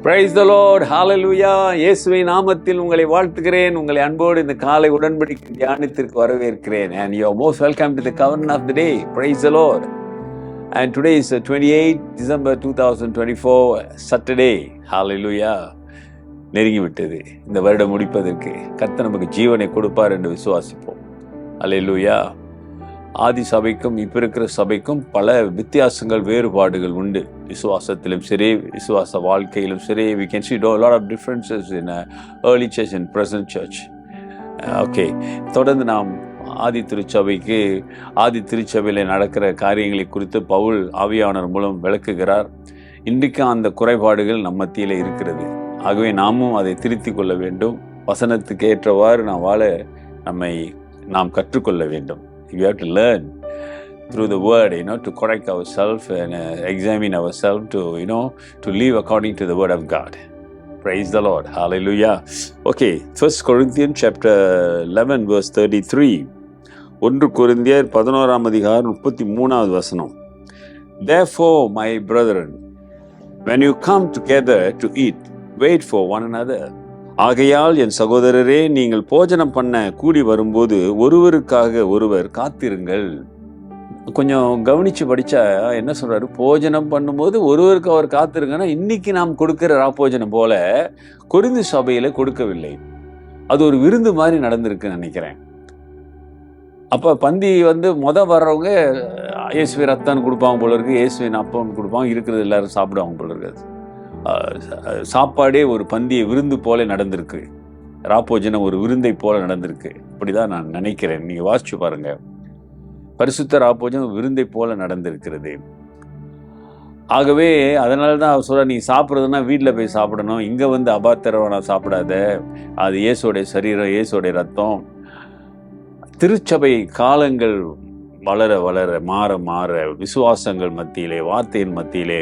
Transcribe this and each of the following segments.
Praise the Lord. Hallelujah. இயேசுவை நாமத்தில் உங்களை வாழ்த்துகிறேன். உங்களை அன்போடு இந்த காலை உடன்படிக்கை தியானத்திற்கு வரவேற்கிறேன். And you are most welcome to the covenant of the day. Praise the Lord. And today is 28 December 2024 Saturday. Hallelujah. நெருங்கி விட்டது. இந்த வருடம் முடிப்பதற்கு கர்த்தர் நமக்கு ஜீவனை கொடுப்பார் என்று விசுவாசிப்போம். Hallelujah. ஆதி சபைக்கும் இப்போ இருக்கிற சபைக்கும் பல வித்தியாசங்கள், வேறுபாடுகள் உண்டு. விசுவாசத்திலும் சரி, விசுவாச வாழ்க்கையிலும் சரி. We can see a lot of differences in early church and present church. Okay, தொடர்ந்து நாம் ஆதி திருச்சபையில் நடக்கிற காரியங்களை குறித்து பவுல் ஆவியானவர் மூலம் விளக்குகிறார். இன்றைக்கு அந்த குறைபாடுகள் நம் மத்தியில் இருக்கிறது. ஆகவே நாமும் அதை திருத்திக் கொள்ள வேண்டும். வசனத்துக்கு ஏற்றவாறு நாம் கற்றுக்கொள்ள வேண்டும். We have to learn through the word, to correct ourselves and examine ourselves to live according to the word of God. Praise the Lord. Hallelujah. Okay, 1 Corinthians chapter 11 verse 33. 1 கொரிந்தியர் 11ஆம் அதிகாரம் 33வது வசனம். Therefore, my brethren, when you come together to eat, wait for one another. ஆகையால் என் சகோதரரே, நீங்கள் போஜனம் பண்ண கூடி வரும்போது ஒருவருக்காக ஒருவர் காத்திருங்கள். கொஞ்சம் கவனிச்சு படிச்சா என்ன சொல்றாரு? போஜனம் பண்ணும்போது ஒருவருக்கு அவர் காத்திருங்கன்னா, இன்னைக்கு நாம் கொடுக்கிற ராப்போஜனம் போல கொரிந்து சபையில கொடுக்கவில்லை. அது ஒரு விருந்து மாதிரி நடந்திருக்குன்னு நினைக்கிறேன். அப்ப பந்தி வர்றவங்க இயேசுவின் ரத்தம் கொடுப்பாங்க போல இருக்கு, இயேசுவின் அப்பம் கொடுப்பாங்க, இருக்கிறது எல்லாரும் சாப்பிடுவாங்க போல இருக்காது. சாப்பாடே ஒரு பந்திய விருந்து போல நடந்திருக்கு. ராப்போஜனம் ஒரு விருந்தை போல நடந்திருக்கு. அப்படிதான் நான் நினைக்கிறேன். நீங்க வாசிச்சு பாருங்க. பரிசுத்த ராப்போஜனம் விருந்தை போல நடந்திருக்கிறது. ஆகவே அதனாலதான் அவர் சொல்ற, நீ சாப்பிட்றதுன்னா வீட்டில் போய் சாப்பிடணும், இங்க அபாத்திரவனா சாப்பிடாத. அது இயேசுடைய சரீரம், இயேசுடைய ரத்தம். திருச்சபை காலங்கள் வளர வளர, மாற மாற, விசுவாசங்கள் மத்தியிலே, வார்த்தையின் மத்தியிலே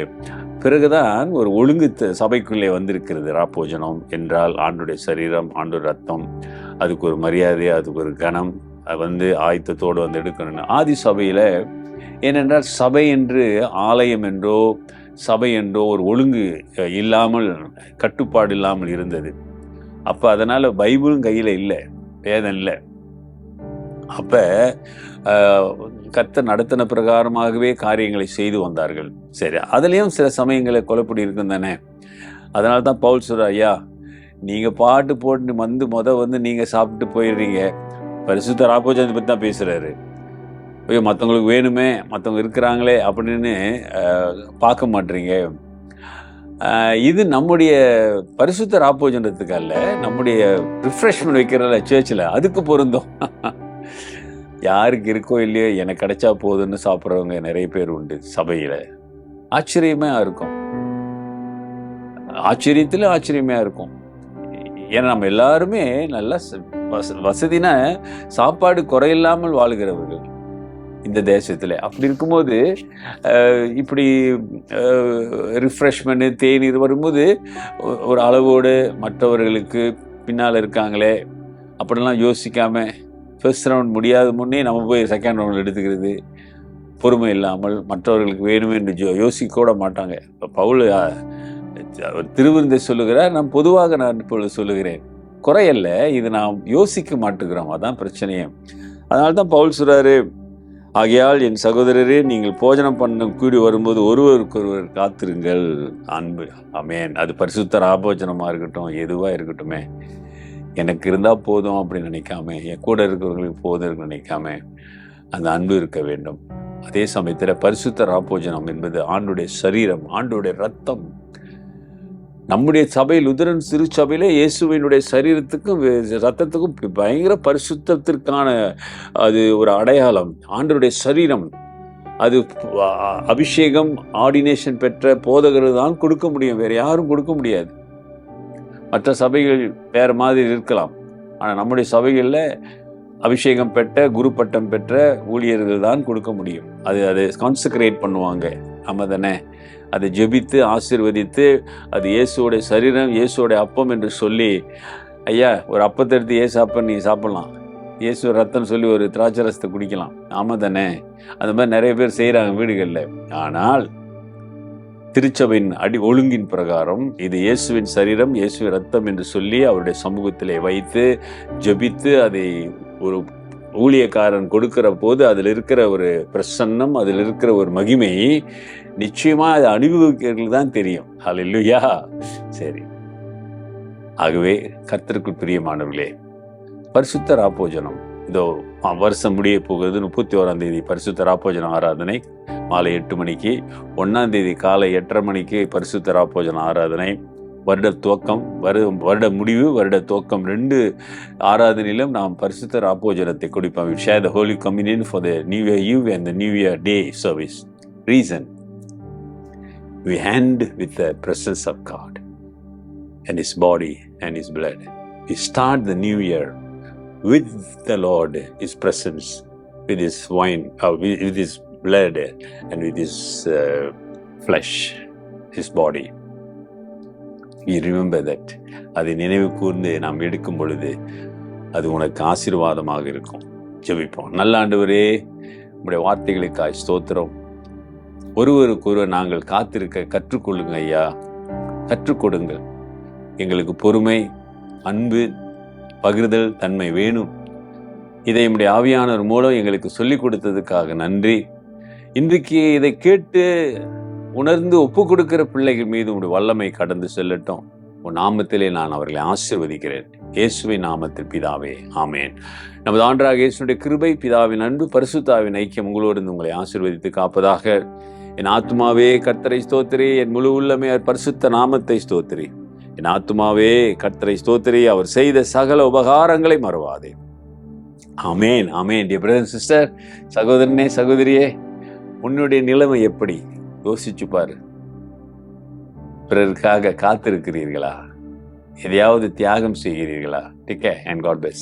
பிறகுதான் ஒரு ஒழுங்கு சபைக்குள்ளே வந்திருக்கிறது. ராப்போஜனம் என்றால் ஆண்டுடைய சரீரம், ஆண்டு ரத்தம், அதுக்கு ஒரு மரியாதை, அதுக்கு ஒரு கனம் ஆயத்தத்தோடு எடுக்கணும். ஆதி சபையில ஏனென்றால் சபை என்று, ஆலயம் என்றோ சபை என்றோ ஒரு ஒழுங்கு இல்லாமல், கட்டுப்பாடு இல்லாமல் இருந்தது. அப்ப அதனால பைபிளும் கையில இல்லை, வேதம் இல்லை. அப்ப கர்த்தர் நடத்தின பிரகாரமாகவே காரியங்களை செய்து வந்தார்கள். சரி, அதுலயும் சில சமயங்களை கொலைப்படி இருக்கும் தானே. அதனால தான் பவுல் சொல்ற, ஐயா நீங்க பாட்டு போட்டு நீங்க சாப்பிட்டு போயிடுறீங்க. பரிசுத்த ராப்போஜனத்தை பத்தி தான் பேசுறாரு. ஐயோ, மற்றவங்களுக்கு வேணுமே, மற்றவங்க இருக்கிறாங்களே அப்படின்னு பார்க்க மாட்டீங்க. இது நம்முடைய பரிசுத்த ராப்போஜனத்துக்கு அல்ல, நம்முடைய ரிஃப்ரெஷ்மெண்ட் வைக்கிறல சர்ச்சில், அதுக்கு பொருந்தும். யாருக்கு இருக்கோ இல்லையோ, எனக்கு கிடைச்சா போதுன்னு சாப்பிட்றவங்க நிறைய பேர் உண்டு சபையில. ஆச்சரியமா இருக்கும், ஆச்சரியத்துல ஆச்சரியமா இருக்கும். ஏன்னா நம்ம எல்லாருமே நல்லா வசதினா சாப்பாடு குறையில்லாமல் வாழுகிறவர்கள் இந்த தேசத்துல. அப்படி இருக்கும்போது இப்படி ரிஃப்ரெஷ்மெண்ட், தேநீர் வரும்போது ஒரு அளவோடு மற்றவர்களுக்கு பின்னால் இருக்காங்களே அப்படிலாம் யோசிக்காம, ஃபர்ஸ்ட் ரவுண்ட் முடியாத முன்னே நம்ம போய் செகண்ட் ரவுண்ட் எடுத்துக்கிறது, பொறுமை இல்லாமல் மற்றவர்களுக்கு வேணுமே என்று யோசிக்க கூட மாட்டாங்க. இப்போ பவுல் திருவிருந்தை சொல்லுகிறார், நான் பொதுவாக இப்பொழுது சொல்லுகிறேன், குறையல்ல, இது நாம் யோசிக்க மாட்டுக்கிறோம், அதான் பிரச்சனையே. அதனால தான் பவுல் சொல்றாரு, ஆகையால் என் சகோதரரே, நீங்கள் போஜனம் பண்ண கூடி வரும்போது ஒருவருக்கொருவர் காத்திருங்கள். அன்பு, ஆமென். அது பரிசுத்த ராபோஜனமா இருக்கட்டும், எதுவா இருக்கட்டுமே, எனக்கு இருந்தால் போதும் அப்படின்னு நினைக்காம, என் கூட இருக்கிறவங்களுக்கு போதும் நினைக்காம அந்த அன்பு இருக்க வேண்டும். அதே சமயத்தில் பரிசுத்த ராப்போஜனம் என்பது ஆண்டுடைய சரீரம், ஆண்டுடைய ரத்தம். நம்முடைய சபையில், லுதரன் திருச்சபையிலே இயேசுவினுடைய சரீரத்துக்கும் ரத்தத்துக்கும் பயங்கர பரிசுத்தத்திற்கான அது ஒரு அடையாளம். ஆண்டுடைய சரீரம் அது அபிஷேகம், ஆர்டினேஷன் பெற்ற போதகர்கள் தான் கொடுக்க முடியும், வேற யாரும் கொடுக்க முடியாது. மற்ற சபைகள் வேற மாதிரி இருக்கலாம், ஆனால் நம்முடைய சபைகளில் அபிஷேகம் பெற்ற, குரு பட்டம் பெற்ற ஊழியர்கள் தான் கொடுக்க முடியும். அதை கான்சக்ரேட் பண்ணுவாங்க, ஆமாம் தானே. அதை ஜெபித்து ஆசீர்வதித்து, அது இயேசுவோடைய சரீரம், இயேசுவோடைய அப்பம் என்று சொல்லி, ஐயா ஒரு அப்பத்தை எடுத்து இயேசு அப்பம் நீ சாப்பிடலாம், இயேசு ரத்தம் சொல்லி ஒரு திராட்சை ரசத்தை குடிக்கலாம், ஆமாம் தானே. அந்த மாதிரி நிறைய பேர் செய்கிறாங்க வீடுகளில். ஆனால் திருச்சபையின் ஒழுங்கின் பிரகாரம் இது இயேசுவின் சரீரம், இயேசுவின் ரத்தம் என்று சொல்லி அவருடைய சமூகத்திலே வைத்து ஜெபித்து அதை ஒரு ஊழியக்காரன் கொடுக்கிற போது அதில் இருக்கிற ஒரு பிரசன்னம், அதில் இருக்கிற ஒரு மகிமை நிச்சயமா அதை அனுபவிக்கிறவர்களுக்கு தான் தெரியும். ஹல்லேலூயா. சரி, ஆகவே கர்த்தருக்குள் பிரியமானவர்களே, பரிசுத்த ராப்போஜனம் இதோ வருஷம் முடிய போகிறது. 31ஆம் தேதி பரிசுத்த ராப்போஜன ஆராதனை மாலை 8 மணிக்கு, 1ஆம் தேதி காலை 8:30 மணிக்கு பரிசுத்த ராப்போஜன ஆராதனை. வருட துவக்கம், வருட முடிவு, வருட துவக்கம் 2 ஆராதனையிலும் நாம் பரிசுத்த ராப்போஜனத்தை கொடுப்போம். We share the Holy Communion for the New Year Eve and the New Year Day service. Reason, we hand with the presence of God and His body and His blood. We start the new year with the Lord, His presence, with His wine, with His blood and with His flesh, His body. We remember that. அதை நினைவு கூர்ந்து நாம் எடுக்கும் பொழுது அது உனக்கு ஆசீர்வாதமாக இருக்கும். ஜெபிப்போம். நல்ல ஆண்டவரே, உம்முடைய வார்த்தைகளுக்காய் ஸ்தோத்திரம். ஒருவருக்கொருவர் நாங்கள் காத்திருக்க கற்றுக்கொள்ளுங்க ஐயா, கற்றுக்கொடுங்கள். எங்களுக்கு பொறுமை, அன்பு, பகிர்தல் தன்மை வேணும். இதை நம்முடைய ஆவியானவர் மூலம் எங்களுக்கு சொல்லிக் கொடுத்ததுக்காக நன்றி. இன்றைக்கு இதை கேட்டு உணர்ந்து ஒப்பு கொடுக்கிற பிள்ளைகள் மீது உடைய வல்லமை கடந்து செல்லட்டும். உன் நாமத்திலே நான் அவர்களை ஆசீர்வதிக்கிறேன். இயேசுவின் நாமத்தில் பிதாவே, ஆமேன். நமது ஆண்டவராகிய இயேசுவுடைய கிருபை, பிதாவின் அன்பு, பரிசுத்தாவின் ஐக்கியம் உங்களோடு உங்களை ஆசீர்வதித்து காப்பதாக. என் ஆத்துமாவே கர்த்தரை ஸ்தோத்திரி, என் முழு உள்ளமே பரிசுத்த நாமத்தை ஸ்தோத்திரி. என் ஆத்துமாவே கர்த்தரை ஸ்தோத்திரி, அவர் செய்த சகல உபகாரங்களை மறவாதே. ஆமேன், ஆமேன். டியர் பிரதர் அண்ட் சிஸ்டர், சகோதரனே சகோதரியே, உன்னுடைய நிலைமை எப்படி? யோசிச்சு பாரு. பிறருக்காக காத்திருக்கிறீர்களா? எதையாவது தியாகம் செய்கிறீர்களா? Take care and God bless.